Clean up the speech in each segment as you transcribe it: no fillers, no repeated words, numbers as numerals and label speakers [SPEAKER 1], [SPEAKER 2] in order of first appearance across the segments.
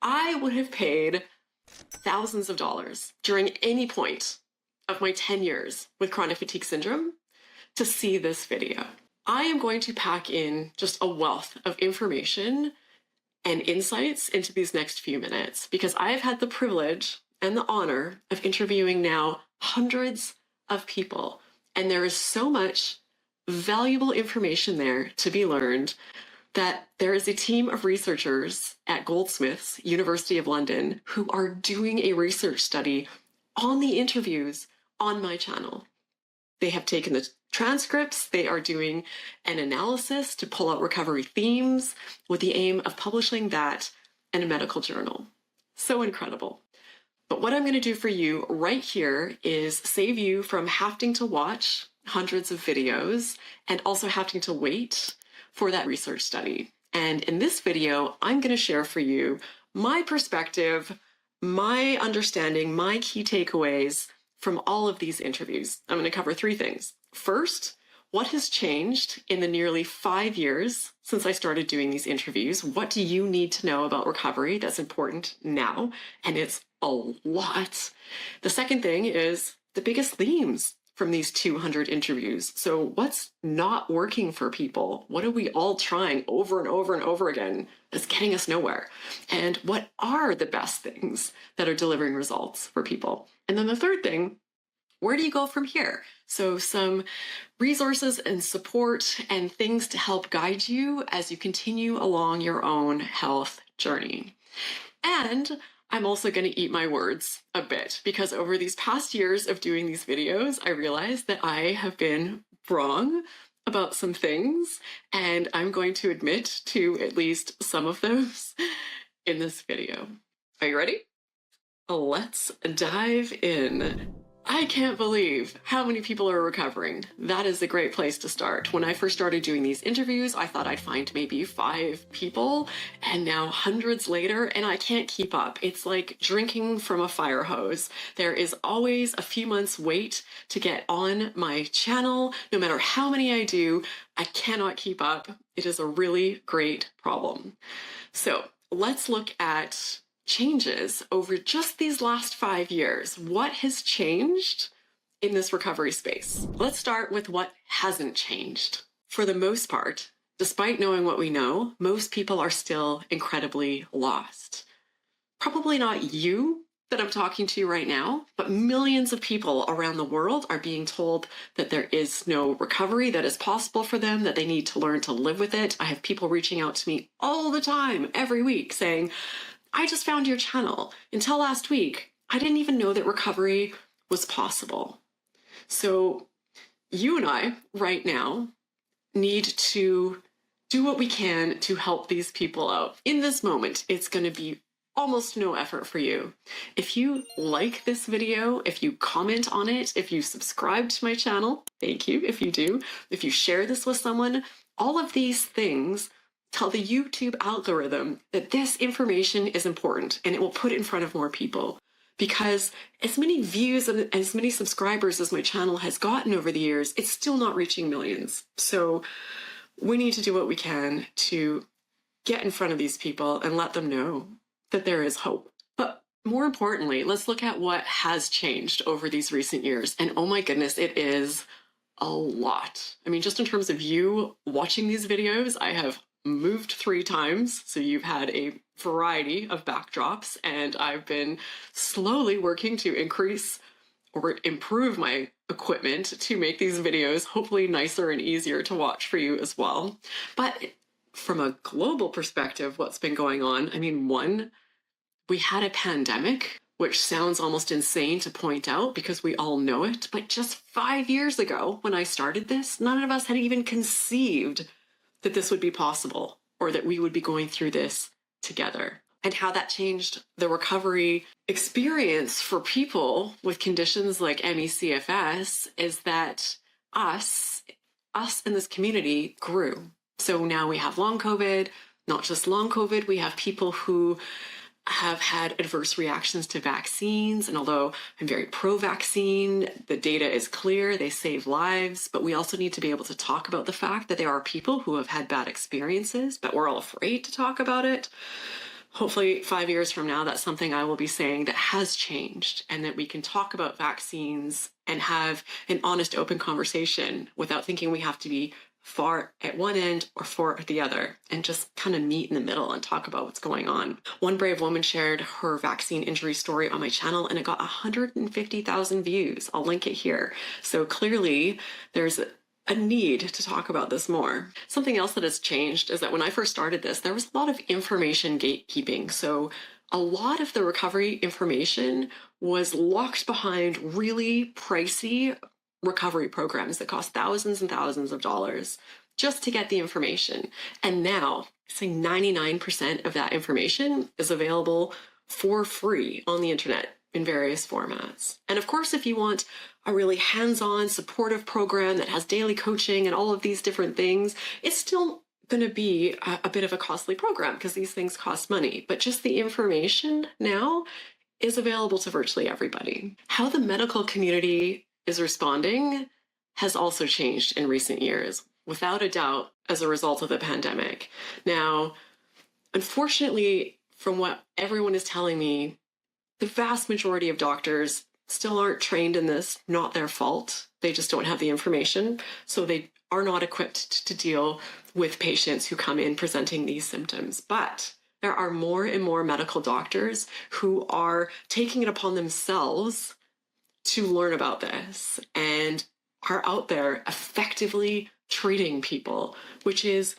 [SPEAKER 1] I would have paid thousands of dollars during any point of my 10 years with chronic fatigue syndrome to see this video. I am going to pack in just a wealth of information and insights into these next few minutes because I have had the privilege and the honor of interviewing now hundreds of people, and there is so much valuable information there to be learned that there is a team of researchers at Goldsmiths, University of London, who are doing a research study on the interviews on my channel. They have taken the transcripts, they are doing an analysis to pull out recovery themes with the aim of publishing that in a medical journal. So incredible. But what I'm going to do for you right here is save you from having to watch hundreds of videos and also having to wait for that research study. And in this video, I'm going to share for you my perspective, my understanding, my key takeaways from all of these interviews. I'm going to cover three things. First, what has changed in the nearly 5 years since I started doing these interviews? What do you need to know about recovery that's important now? And it's a lot. The second thing is the biggest themes from these 200 interviews. So what's not working for people? What are we all trying over and over and over again that's getting us nowhere? And what are the best things that are delivering results for people? And then the third thing, where do you go from here? So some resources and support and things to help guide you as you continue along your own health journey. And I'm also going to eat my words a bit because over these past years of doing these videos, I realized that I have been wrong about some things, and I'm going to admit to at least some of those in this video. Are you ready? Let's dive in. I can't believe how many people are recovering. That is a great place to start. When I first started doing these interviews, I thought I'd find maybe 5 people, and now hundreds later, and I can't keep up. It's like drinking from a fire hose. There is always a few months wait to get on my channel. No matter how many I do, I cannot keep up. It is a really great problem. So let's look at changes over just these last 5 years. What has changed in this recovery space? Let's start with what hasn't changed. For the most part, despite knowing what we know, most people are still incredibly lost. Probably not you that I'm talking to right now, but millions of people around the world are being told that there is no recovery that is possible for them, that they need to learn to live with it. I have people reaching out to me all the time, every week, saying, I just found your channel. Until last week, I didn't even know that recovery was possible. So you and I, right now, need to do what we can to help these people out. In this moment, it's going to be almost no effort for you. If you like this video, if you comment on it, if you subscribe to my channel, thank you if you do, if you share this with someone, all of these things tell the YouTube algorithm that this information is important and it will put it in front of more people. Because as many views and as many subscribers as my channel has gotten over the years, it's still not reaching millions. So we need to do what we can to get in front of these people and let them know that there is hope. But more importantly, let's look at what has changed over these recent years. And oh my goodness, it is a lot. I mean, just in terms of you watching these videos, I have moved 3 times, so you've had a variety of backdrops, and I've been slowly working to increase or improve my equipment to make these videos hopefully nicer and easier to watch for you as well. But from a global perspective, what's been going on? I mean, one, we had a pandemic, which sounds almost insane to point out because we all know it, but just 5 years ago when I started this, none of us had even conceived that this would be possible or that we would be going through this together. And how that changed the recovery experience for people with conditions like ME/CFS is that us in this community grew. So now we have long COVID, not just long COVID, we have people who have had adverse reactions to vaccines. And although I'm very pro-vaccine, the data is clear, they save lives, but we also need to be able to talk about the fact that there are people who have had bad experiences, but we're all afraid to talk about it. hopefully 5 years from now, that's something I will be saying that has changed, and that we can talk about vaccines and have an honest, open conversation without thinking we have to be far at one end or far at the other, and just kind of meet in the middle and talk about what's going on. One brave woman shared her vaccine injury story on my channel, and it got 150,000 views. I'll link it here. So clearly there's a need to talk about this more. Something else that has changed is that when I first started this, there was a lot of information gatekeeping. So a lot of the recovery information was locked behind really pricey recovery programs that cost thousands and thousands of dollars just to get the information. And now, say 99% of that information is available for free on the internet in various formats. And of course, if you want a really hands-on supportive program that has daily coaching and all of these different things, it's still going to be a bit of a costly program because these things cost money. But just the information now is available to virtually everybody. How the medical community is responding has also changed in recent years, without a doubt, as a result of the pandemic. Now, unfortunately, from what everyone is telling me, the vast majority of doctors still aren't trained in this. Not their fault. They just don't have the information. So they are not equipped to deal with patients who come in presenting these symptoms. But there are more and more medical doctors who are taking it upon themselves to learn about this and are out there effectively treating people, which is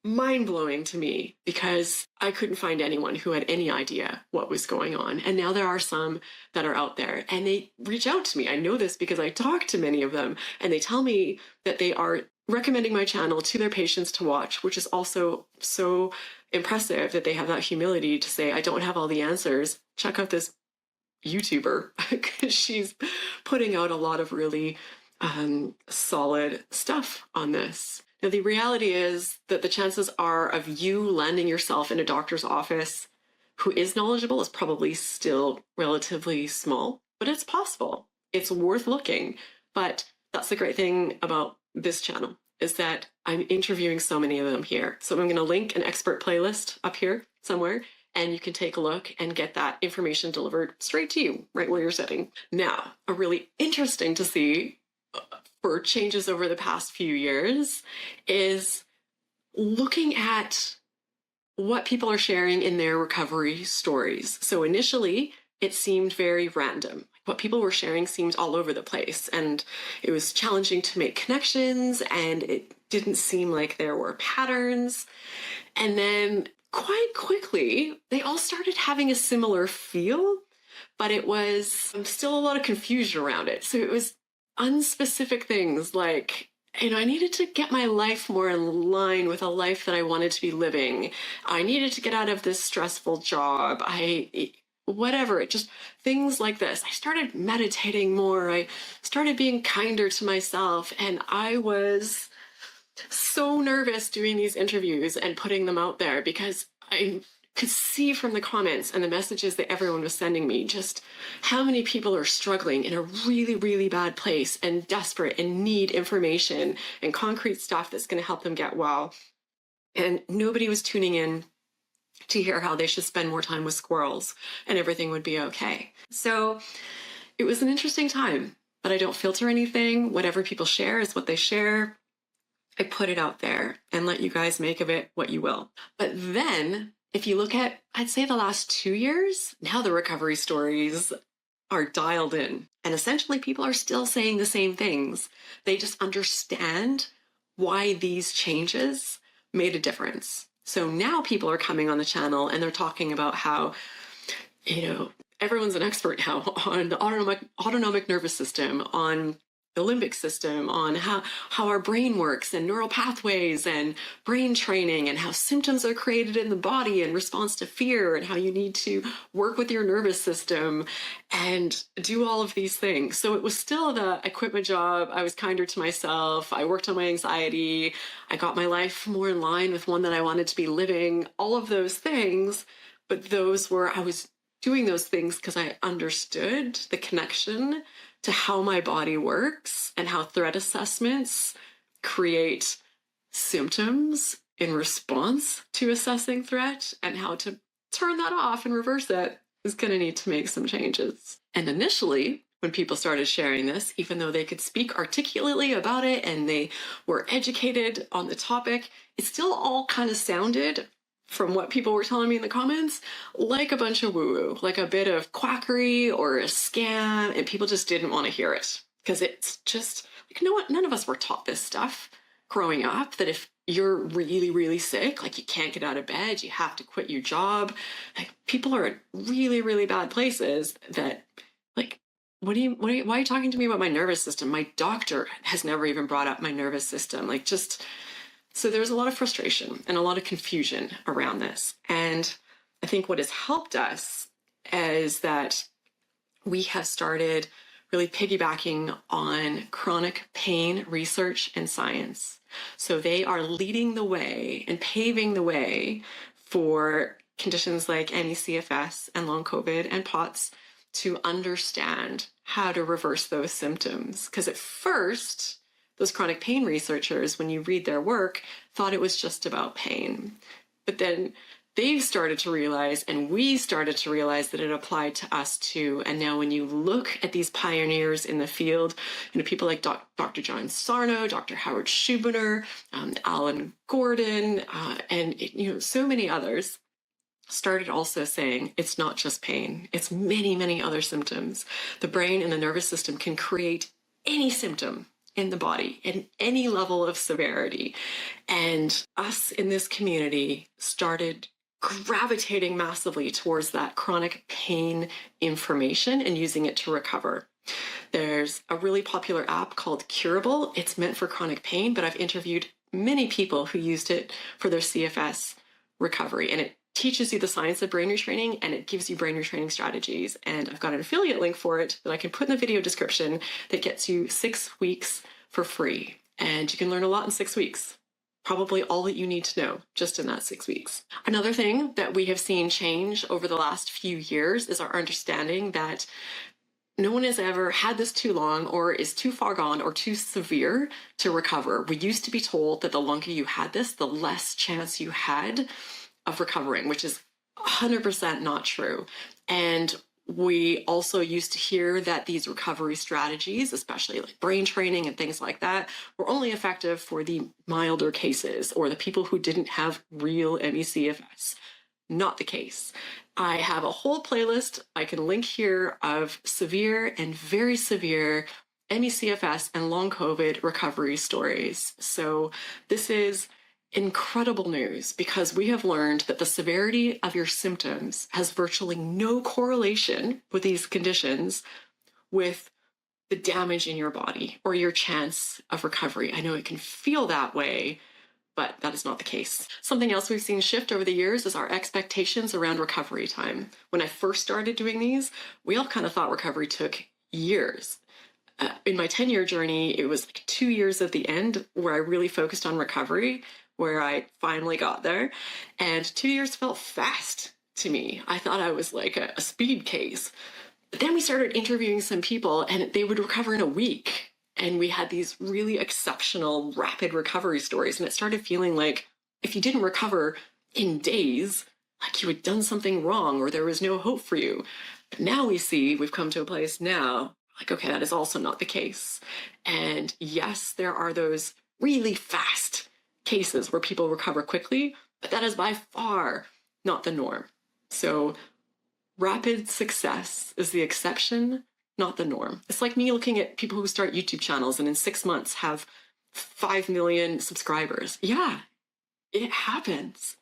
[SPEAKER 1] mind-blowing to me because I couldn't find anyone who had any idea what was going on. And now there are some that are out there and they reach out to me. I know this because I talk to many of them, and they tell me that they are recommending my channel to their patients to watch, which is also so impressive that they have that humility to say, I don't have all the answers. Check out this YouTuber because she's putting out a lot of really solid stuff on this. Now, the reality is that the chances are of you landing yourself in a doctor's office who is knowledgeable is probably still relatively small, but it's possible. It's worth looking. But that's the great thing about this channel, is that I'm interviewing so many of them here. So I'm going to link an expert playlist up here somewhere, and you can take a look and get that information delivered straight to you right where you're sitting. Now, a really interesting to see for changes over the past few years is looking at what people are sharing in their recovery stories. So initially, it seemed very random. What people were sharing seemed all over the place, and it was challenging to make connections, and it didn't seem like there were patterns. And then quite quickly, they all started having a similar feel, but it was still a lot of confusion around it. So it was unspecific things like, I needed to get my life more in line with a life that I wanted to be living. I needed to get out of this stressful job. Whatever, just things like this. I started meditating more. I started being kinder to myself. And I was so nervous doing these interviews and putting them out there because I could see from the comments and the messages that everyone was sending me just how many people are struggling in a really, really bad place and desperate and need information and concrete stuff that's going to help them get well. And nobody was tuning in to hear how they should spend more time with squirrels and everything would be okay. So it was an interesting time, but I don't filter anything. Whatever people share is what they share. I put it out there and let you guys make of it what you will. But then if you look at, I'd say the last 2 years, now the recovery stories are dialed in. And essentially people are still saying the same things. They just understand why these changes made a difference. So now people are coming on the channel and they're talking about how, everyone's an expert now on the autonomic nervous system, on the limbic system, on how our brain works and neural pathways and brain training and how symptoms are created in the body in response to fear and how you need to work with your nervous system and do all of these things. So it was still the I quit my job. I was kinder to myself. I worked on my anxiety. I got my life more in line with one that I wanted to be living, all of those things. But I was doing those things because I understood the connection to how my body works and how threat assessments create symptoms in response to assessing threat and how to turn that off and reverse it is going to need to make some changes. And initially, when people started sharing this, even though they could speak articulately about it and they were educated on the topic, it still all kind of sounded, from what people were telling me in the comments, like a bunch of woo-woo, like a bit of quackery or a scam, and people just didn't want to hear it. Because it's just, like, you know what, none of us were taught this stuff growing up, that if you're really, really sick, like you can't get out of bed, you have to quit your job. Like, people are at really, really bad places that, like, why are you talking to me about my nervous system? My doctor has never even brought up my nervous system. Like, just, so there's a lot of frustration and a lot of confusion around this. And I think what has helped us is that we have started really piggybacking on chronic pain research and science. So they are leading the way and paving the way for conditions like ME/CFS and Long COVID and POTS to understand how to reverse those symptoms. Because at first, those chronic pain researchers, when you read their work, thought it was just about pain. But then they started to realize, and we started to realize, that it applied to us too. And now when you look at these pioneers in the field, people like Dr. John Sarno, Dr. Howard Schubiner, Alan Gordon, and so many others started also saying it's not just pain, it's many, many other symptoms. The brain and the nervous system can create any symptom in the body at any level of severity. And us in this community started gravitating massively towards that chronic pain information and using it to recover. There's a really popular app called Curable. It's meant for chronic pain, but I've interviewed many people who used it for their CFS recovery, and it teaches you the science of brain retraining, and it gives you brain retraining strategies. And I've got an affiliate link for it that I can put in the video description that gets you 6 weeks for free. And you can learn a lot in 6 weeks. Probably all that you need to know just in that 6 weeks. Another thing that we have seen change over the last few years is our understanding that no one has ever had this too long or is too far gone or too severe to recover. We used to be told that the longer you had this, the less chance you had of recovering, which is 100% not true. And we also used to hear that these recovery strategies, especially like brain training and things like that, were only effective for the milder cases or the people who didn't have real ME/CFS. Not the case. I have a whole playlist I can link here of severe and very severe ME/CFS and Long COVID recovery stories. So this is incredible news, because we have learned that the severity of your symptoms has virtually no correlation with these conditions with the damage in your body or your chance of recovery. I know it can feel that way, but that is not the case. Something else we've seen shift over the years is our expectations around recovery time. When I first started doing these, we all kind of thought recovery took years. In my 10-year journey, it was like 2 years at the end where I really focused on recovery, where I finally got there. And 2 years felt fast to me. I thought I was like a speed case. But then we started interviewing some people and they would recover in a week. And we had these really exceptional, rapid recovery stories. And it started feeling like if you didn't recover in days, like you had done something wrong or there was no hope for you. But now we've come to a place now, like, okay, that is also not the case. And yes, there are those really fast cases where people recover quickly, but that is by far not the norm. So rapid success is the exception, not the norm. It's like me looking at people who start YouTube channels and in 6 months have 5 million subscribers. Yeah, it happens.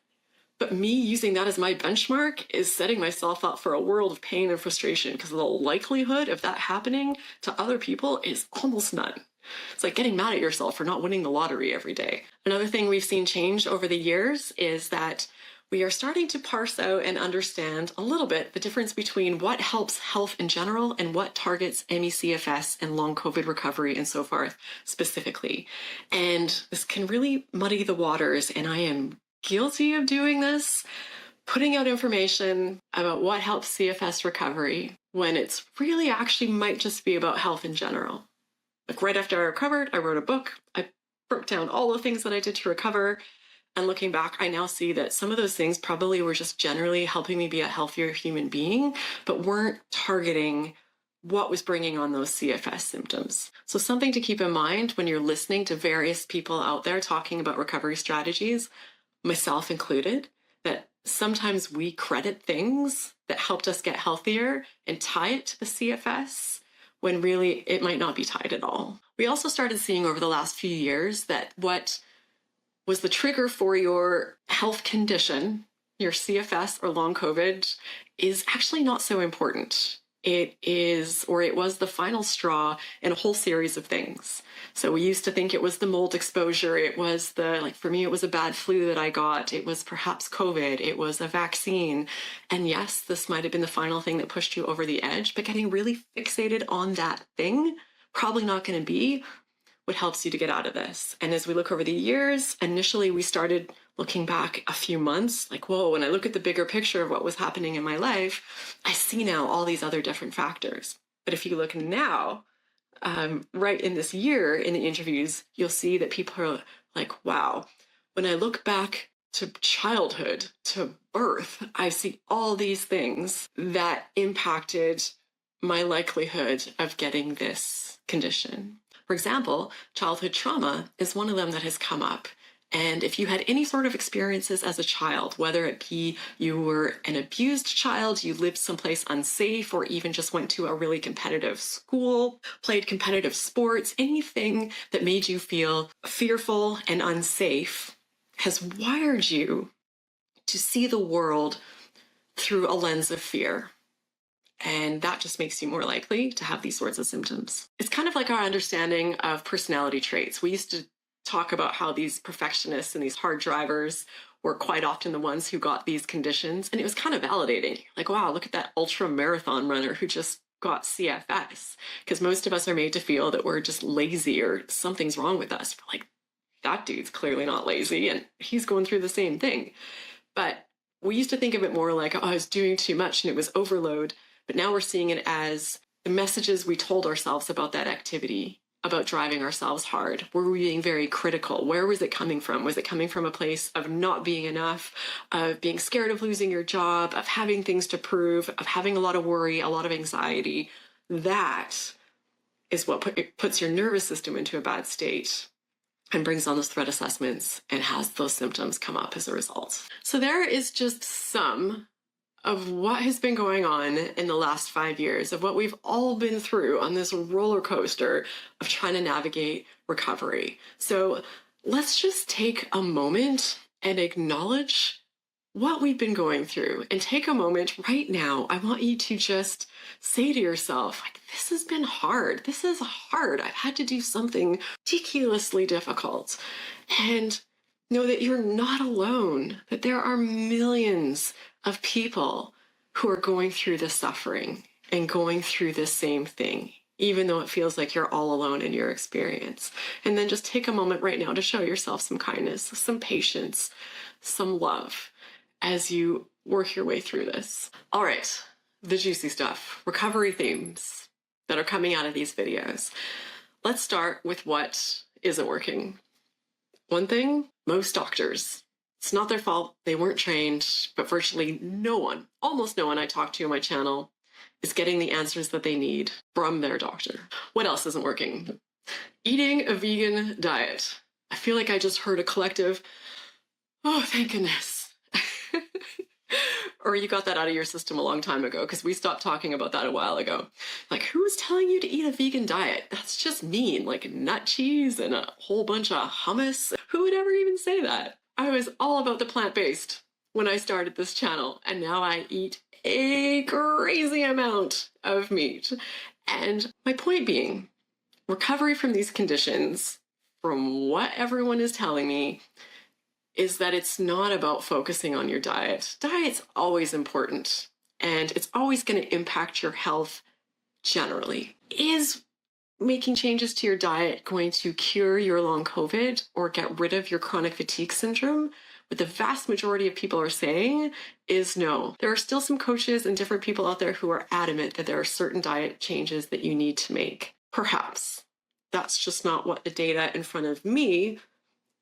[SPEAKER 1] But me using that as my benchmark is setting myself up for a world of pain and frustration, because the likelihood of that happening to other people is almost none. It's like getting mad at yourself for not winning the lottery every day. Another thing we've seen change over the years is that we are starting to parse out and understand a little bit the difference between what helps health in general and what targets ME/CFS and Long COVID recovery and so forth specifically. And this can really muddy the waters, and I am guilty of doing this, putting out information about what helps CFS recovery when it's really actually might just be about health in general. Like right after I recovered, I wrote a book. I broke down all the things that I did to recover. And looking back, I now see that some of those things probably were just generally helping me be a healthier human being, but weren't targeting what was bringing on those CFS symptoms. So something to keep in mind when you're listening to various people out there talking about recovery strategies, myself included, that sometimes we credit things that helped us get healthier and tie it to the CFS when really it might not be tied at all. We also started seeing over the last few years that what was the trigger for your health condition, your CFS or long COVID, is actually not so important. It is, or it was, the final straw in a whole series of things. So we used to think it was the mold exposure. It was for me, it was a bad flu that I got. It was perhaps COVID. It was a vaccine. And yes, this might have been the final thing that pushed you over the edge, but getting really fixated on that thing, probably not going to be what helps you to get out of this. And as we look over the years, initially we started looking back a few months, like, whoa, when I look at the bigger picture of what was happening in my life, I see now all these other different factors. But if you look now, right in this year in the interviews, you'll see that people are like, wow, when I look back to childhood, to birth, I see all these things that impacted my likelihood of getting this condition. For example, childhood trauma is one of them that has come up. And if you had any sort of experiences as a child, whether it be you were an abused child, you lived someplace unsafe, or even just went to a really competitive school, played competitive sports, anything that made you feel fearful and unsafe has wired you to see the world through a lens of fear. And that just makes you more likely to have these sorts of symptoms. It's kind of like our understanding of personality traits. We used to talk about how these perfectionists and these hard drivers were quite often the ones who got these conditions. And it was kind of validating. Like, wow, look at that ultra marathon runner who just got CFS. Because most of us are made to feel that we're just lazy or something's wrong with us. We're like, that dude's clearly not lazy and he's going through the same thing. But we used to think of it more like, oh, I was doing too much and it was overload. But now we're seeing it as the messages we told ourselves about that activity, about driving ourselves hard. Were we being very critical? Where was it coming from? Was it coming from a place of not being enough, of being scared of losing your job, of having things to prove, of having a lot of worry, a lot of anxiety? That is what puts your nervous system into a bad state and brings on those threat assessments and has those symptoms come up as a result. So there is just some of what has been going on in the last 5 years, of what we've all been through on this roller coaster of trying to navigate recovery. So let's just take a moment and acknowledge what we've been going through, and take a moment right now. I want you to just say to yourself, like, this has been hard. This is hard. I've had to do something ridiculously difficult. And know that you're not alone, that there are millions of people who are going through this suffering and going through this same thing, even though it feels like you're all alone in your experience. And then just take a moment right now to show yourself some kindness, some patience, some love as you work your way through this. All right, the juicy stuff, recovery themes that are coming out of these videos. Let's start with what isn't working. One thing, most doctors, it's not their fault, they weren't trained, but virtually no one, almost no one I talk to on my channel is getting the answers that they need from their doctor. What else isn't working? Eating a vegan diet. I feel like I just heard a collective, oh, thank goodness. Or you got that out of your system a long time ago, because we stopped talking about that a while ago. Like, who was telling you to eat a vegan diet? That's just mean, like nut cheese and a whole bunch of hummus. Who would ever even say that? I was all about the plant-based when I started this channel, and now I eat a crazy amount of meat. And my point being, recovery from these conditions, from what everyone is telling me, is that it's not about focusing on your diet. Diet's always important, and it's always going to impact your health generally. Is making changes to your diet going to cure your long COVID or get rid of your chronic fatigue syndrome? What the vast majority of people are saying is no. There are still some coaches and different people out there who are adamant that there are certain diet changes that you need to make. Perhaps. That's just not what the data in front of me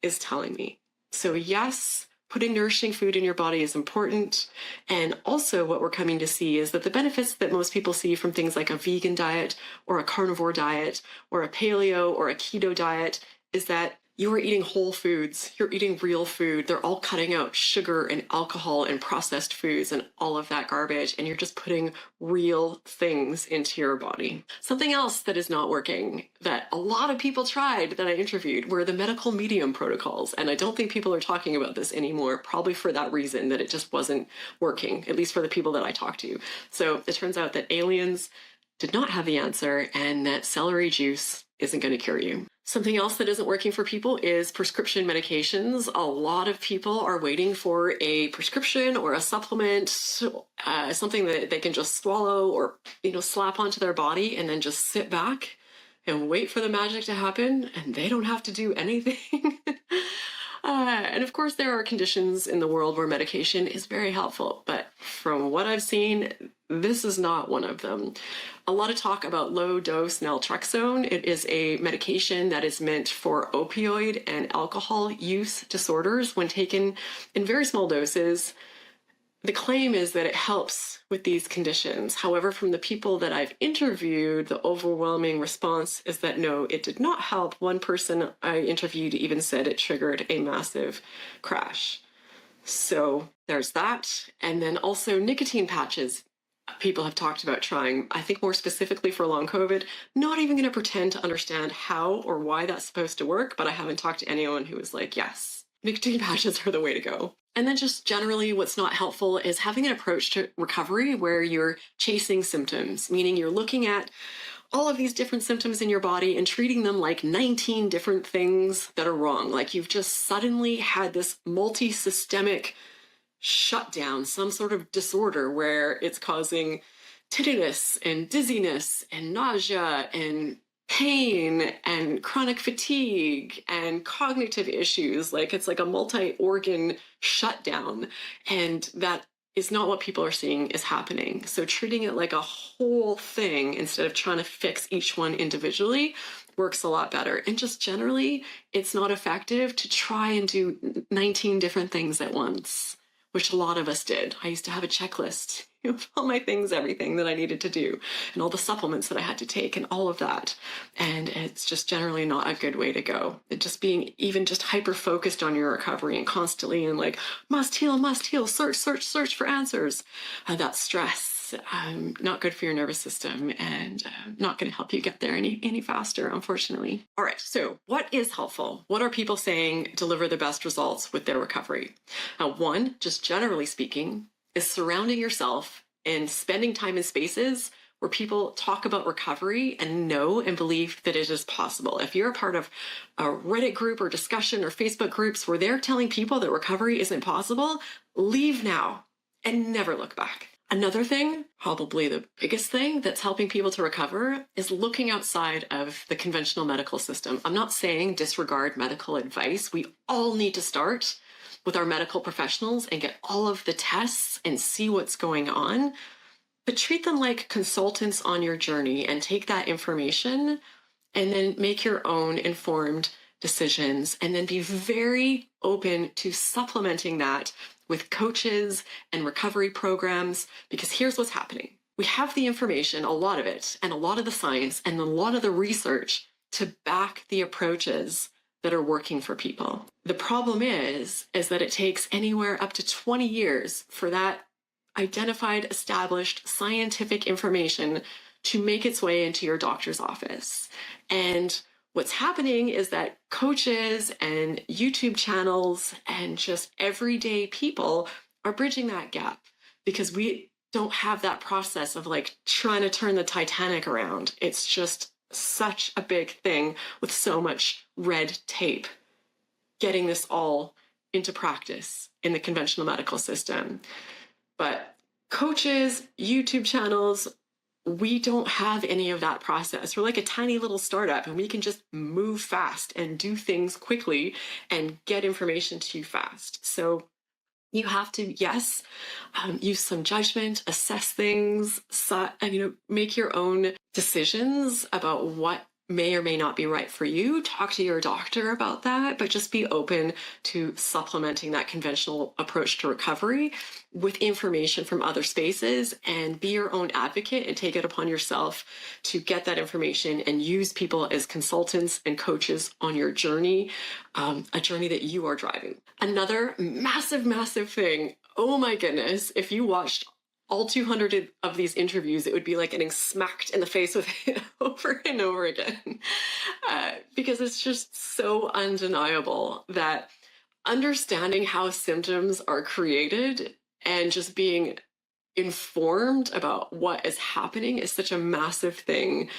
[SPEAKER 1] is telling me. So yes, putting nourishing food in your body is important. And also what we're coming to see is that the benefits that most people see from things like a vegan diet or a carnivore diet or a paleo or a keto diet is that you are eating whole foods. You're eating real food. They're all cutting out sugar and alcohol and processed foods and all of that garbage. And you're just putting real things into your body. Something else that is not working that a lot of people tried that I interviewed were the medical medium protocols. And I don't think people are talking about this anymore, probably for that reason, that it just wasn't working, at least for the people that I talked to. So it turns out that aliens did not have the answer and that celery juice isn't going to cure you. Something else that isn't working for people is prescription medications. A lot of people are waiting for a prescription or a supplement, something that they can just swallow or, slap onto their body and then just sit back and wait for the magic to happen, and they don't have to do anything. And of course, there are conditions in the world where medication is very helpful, but from what I've seen, this is not one of them. A lot of talk about low-dose naltrexone. It is a medication that is meant for opioid and alcohol use disorders when taken in very small doses. The claim is that it helps with these conditions. However, from the people that I've interviewed, the overwhelming response is that no, it did not help. One person I interviewed even said it triggered a massive crash. So there's that. And then also nicotine patches. People have talked about trying, I think more specifically for long COVID, not even going to pretend to understand how or why that's supposed to work, but I haven't talked to anyone who was like, yes, nicotine patches are the way to go. And then just generally what's not helpful is having an approach to recovery where you're chasing symptoms, meaning you're looking at all of these different symptoms in your body and treating them like 19 different things that are wrong. Like you've just suddenly had this multi-systemic shutdown, some sort of disorder where it's causing tinnitus and dizziness and nausea and pain and chronic fatigue and cognitive issues. Like it's like a multi-organ shutdown. And that is not what people are seeing is happening. So treating it like a whole thing instead of trying to fix each one individually works a lot better. And just generally, it's not effective to try and do 19 different things at once, which a lot of us did. I used to have a checklist of all my things, everything that I needed to do, and all the supplements that I had to take and all of that. And it's just generally not a good way to go. It just being even just hyper-focused on your recovery and constantly and like, must heal, search for answers. That stress, not good for your nervous system and not going to help you get there any faster, unfortunately. All right, so what is helpful? What are people saying deliver the best results with their recovery? One, just generally speaking, is surrounding yourself and spending time in spaces where people talk about recovery and know and believe that it is possible. If you're a part of a Reddit group or discussion or Facebook groups where they're telling people that recovery isn't possible, leave now and never look back. Another thing, probably the biggest thing that's helping people to recover is looking outside of the conventional medical system. I'm not saying disregard medical advice. We all need to start with our medical professionals and get all of the tests and see what's going on, but treat them like consultants on your journey and take that information and then make your own informed decisions and then be very open to supplementing that with coaches and recovery programs, because here's what's happening. We have the information, a lot of it, and a lot of the science and a lot of the research to back the approaches that are working for people. The problem is that it takes anywhere up to 20 years for that identified, established scientific information to make its way into your doctor's office. And what's happening is that coaches and YouTube channels and just everyday people are bridging that gap because we don't have that process of like trying to turn the Titanic around. It's just such a big thing with so much red tape getting this all into practice in the conventional medical system. But coaches, YouTube channels, we don't have any of that process. We're like a tiny little startup and we can just move fast and do things quickly and get information to you fast. So you have to, yes, use some judgment, assess things, make your own decisions about what may or may not be right for you. Talk to your doctor about that, but just be open to supplementing that conventional approach to recovery with information from other spaces, and be your own advocate and take it upon yourself to get that information and use people as consultants and coaches on your journey, a journey that you are driving. Another massive, massive thing. Oh my goodness. If you watched all 200 of these interviews, it would be like getting smacked in the face with it over and over again. Because it's just so undeniable that understanding how symptoms are created and just being informed about what is happening is such a massive thing,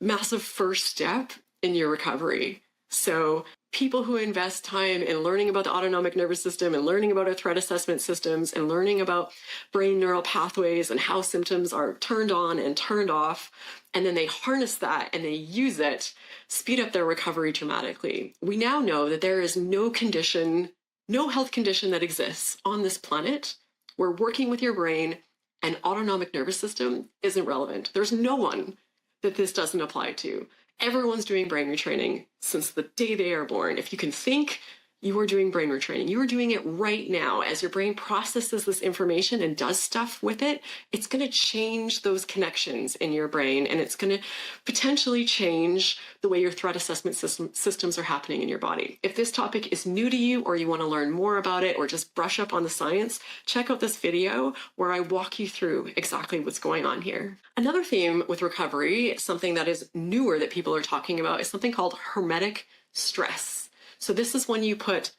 [SPEAKER 1] massive first step in your recovery. So people who invest time in learning about the autonomic nervous system and learning about our threat assessment systems and learning about brain neural pathways and how symptoms are turned on and turned off, and then they harness that and they use it, speed up their recovery dramatically. We now know that there is no condition, no health condition that exists on this planet where working with your brain and autonomic nervous system isn't relevant. There's no one that this doesn't apply to. Everyone's doing brain retraining since the day they are born. If you can think, you are doing brain retraining. You are doing it right now. As your brain processes this information and does stuff with it, it's going to change those connections in your brain, and it's going to potentially change the way your threat assessment systems are happening in your body. If this topic is new to you, or you want to learn more about it, or just brush up on the science, check out this video where I walk you through exactly what's going on here. Another theme with recovery, something that is newer that people are talking about, is something called hermetic stress. So this is when you put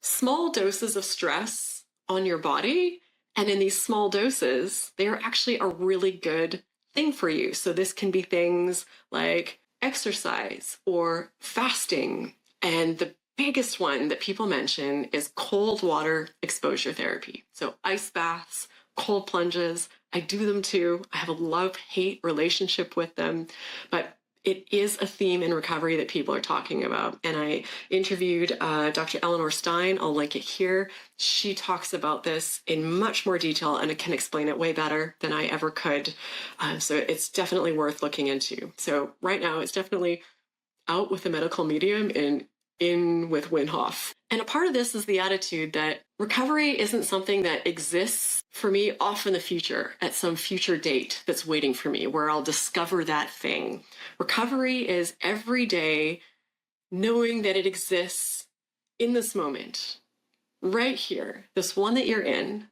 [SPEAKER 1] small doses of stress on your body, and in these small doses, they are actually a really good thing for you. So this can be things like exercise or fasting. And the biggest one that people mention is cold water exposure therapy. So ice baths, cold plunges. I do them too. I have a love-hate relationship with them, but it is a theme in recovery that people are talking about. And I interviewed Dr. Eleanor Stein. I'll link it here. She talks about this in much more detail and it can explain it way better than I ever could. So it's definitely worth looking into. So right now it's definitely out with the medical medium and in with Wim Hof. And a part of this is the attitude that recovery isn't something that exists for me off in the future at some future date that's waiting for me where I'll discover that thing. Recovery is every day knowing that it exists in this moment, right here, this one that you're in,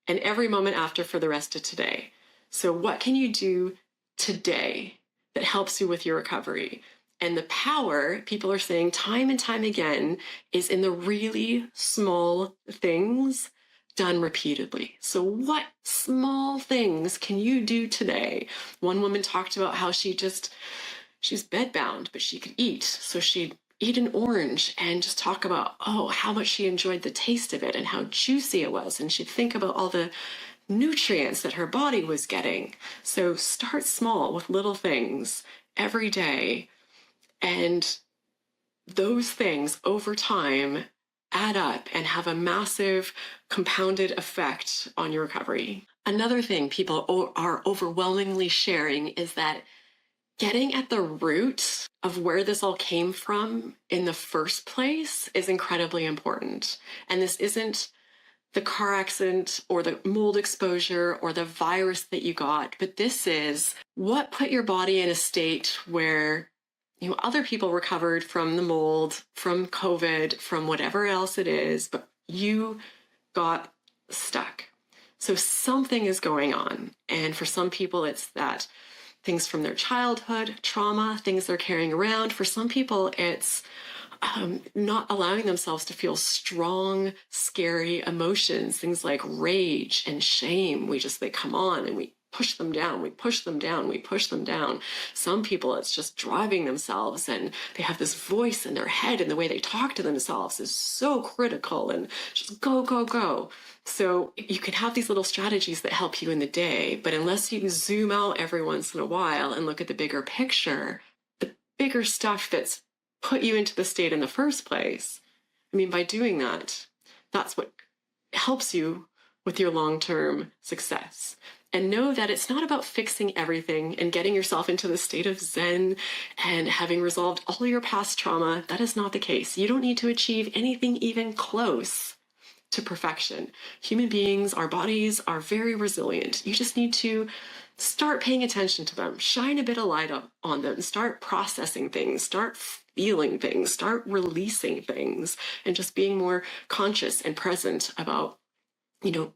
[SPEAKER 1] and every moment after for the rest of today. So what can you do today that helps you with your recovery? And the power, people are saying time and time again, is in the really small things done repeatedly. So what small things can you do today? One woman talked about how she's bedbound, but she could eat. So she'd eat an orange and just talk about, how much she enjoyed the taste of it and how juicy it was. And she'd think about all the nutrients that her body was getting. So start small with little things every day. And those things over time add up and have a massive compounded effect on your recovery. Another thing people are overwhelmingly sharing is that getting at the root of where this all came from in the first place is incredibly important. And this isn't the car accident or the mold exposure or the virus that you got, but this is what put your body in a state where other people recovered from the mold, from COVID, from whatever else it is, but you got stuck. So something is going on. And for some people, it's that things from their childhood, trauma, things they're carrying around. For some people, it's not allowing themselves to feel strong, scary emotions, things like rage and shame. They come on and we push them down, we push them down, we push them down. Some people, it's just driving themselves and they have this voice in their head and the way they talk to themselves is so critical and just go, go, go. So you can have these little strategies that help you in the day, but unless you zoom out every once in a while and look at the bigger picture, the bigger stuff that's put you into the state in the first place, by doing that, that's what helps you with your long-term success. And know that it's not about fixing everything and getting yourself into the state of Zen and having resolved all your past trauma. That is not the case. You don't need to achieve anything even close to perfection. Human beings, our bodies are very resilient. You just need to start paying attention to them, shine a bit of light on them, start processing things, start feeling things, start releasing things, and just being more conscious and present about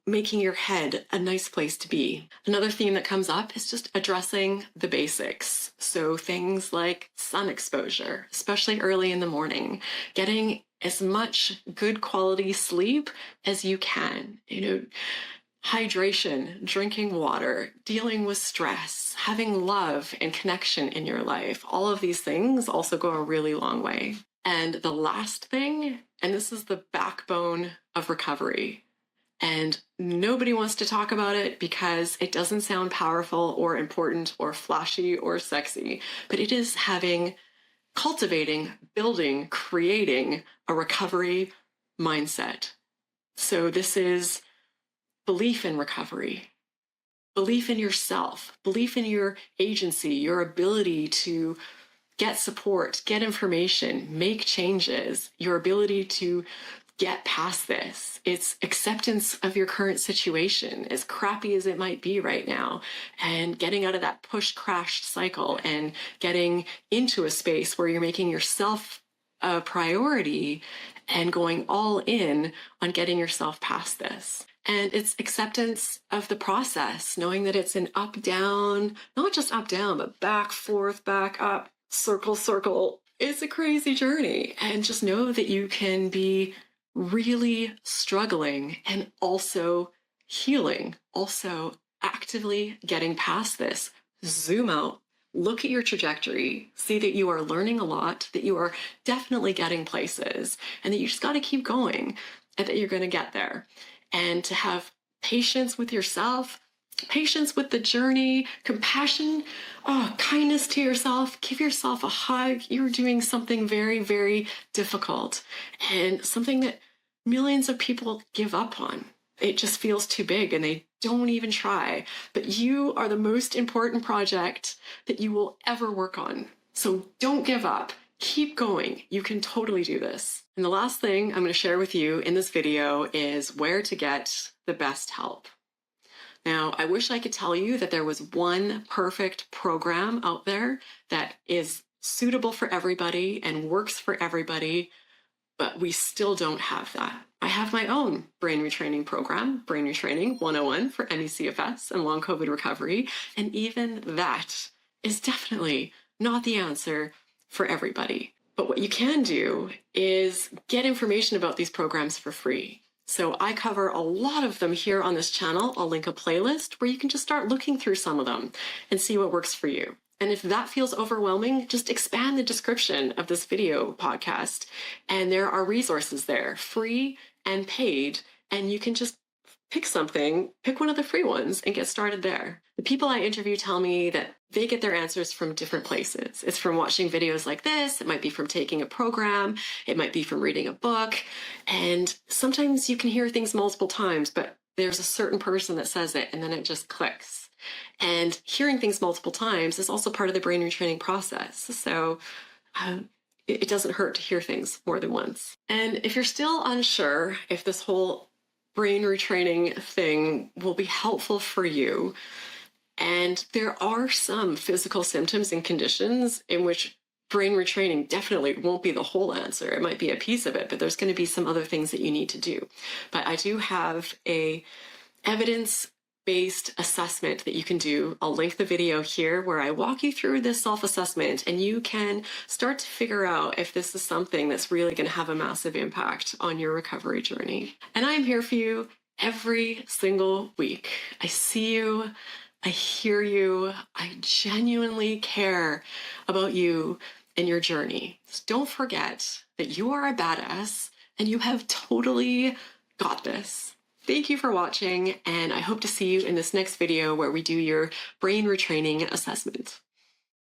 [SPEAKER 1] making your head a nice place to be. Another theme that comes up is just addressing the basics. So things like sun exposure, especially early in the morning, getting as much good quality sleep as you can, hydration, drinking water, dealing with stress, having love and connection in your life. All of these things also go a really long way. And the last thing, and this is the backbone of recovery, and nobody wants to talk about it because it doesn't sound powerful or important or flashy or sexy, but it is cultivating, building, creating a recovery mindset. So this is belief in recovery, belief in yourself, belief in your agency, your ability to get support, get information, make changes, your ability to get past this. It's acceptance of your current situation, as crappy as it might be right now, and getting out of that push-crash cycle and getting into a space where you're making yourself a priority and going all in on getting yourself past this. And it's acceptance of the process, knowing that it's an up, down, not just up, down, but back, forth, back, up, circle, circle. It's a crazy journey. And just know that you can be really struggling and also healing, also actively getting past this. Zoom out, look at your trajectory, see that you are learning a lot, that you are definitely getting places, and that you just got to keep going and that you're going to get there. And to have patience with yourself, patience with the journey, compassion, kindness to yourself. Give yourself a hug. You're doing something very, very difficult and something that millions of people give up on. It just feels too big and they don't even try. But you are the most important project that you will ever work on. So don't give up. Keep going. You can totally do this. And the last thing I'm going to share with you in this video is where to get the best help. Now, I wish I could tell you that there was one perfect program out there that is suitable for everybody and works for everybody, but we still don't have that. I have my own brain retraining program, Brain Retraining 101 for any CFS and Long COVID recovery, and even that is definitely not the answer for everybody. But what you can do is get information about these programs for free. So I cover a lot of them here on this channel. I'll link a playlist where you can just start looking through some of them and see what works for you. And if that feels overwhelming, just expand the description of this video podcast. And there are resources there, free and paid, and you can just pick one of the free ones and get started there. The people I interview tell me that they get their answers from different places. It's from watching videos like this. It might be from taking a program. It might be from reading a book. And sometimes you can hear things multiple times, but there's a certain person that says it and then it just clicks. And hearing things multiple times is also part of the brain retraining process. So it doesn't hurt to hear things more than once. And if you're still unsure if this whole brain retraining thing will be helpful for you, and there are some physical symptoms and conditions in which brain retraining definitely won't be the whole answer. It might be a piece of it, but there's going to be some other things that you need to do. But I do have a evidence-based assessment that you can do. I'll link the video here where I walk you through this self-assessment and you can start to figure out if this is something that's really going to have a massive impact on your recovery journey. And I'm here for you every single week. I see you. I hear you. I genuinely care about you and your journey. So don't forget that you are a badass and you have totally got this. Thank you for watching, and I hope to see you in this next video where we do your brain retraining assessment.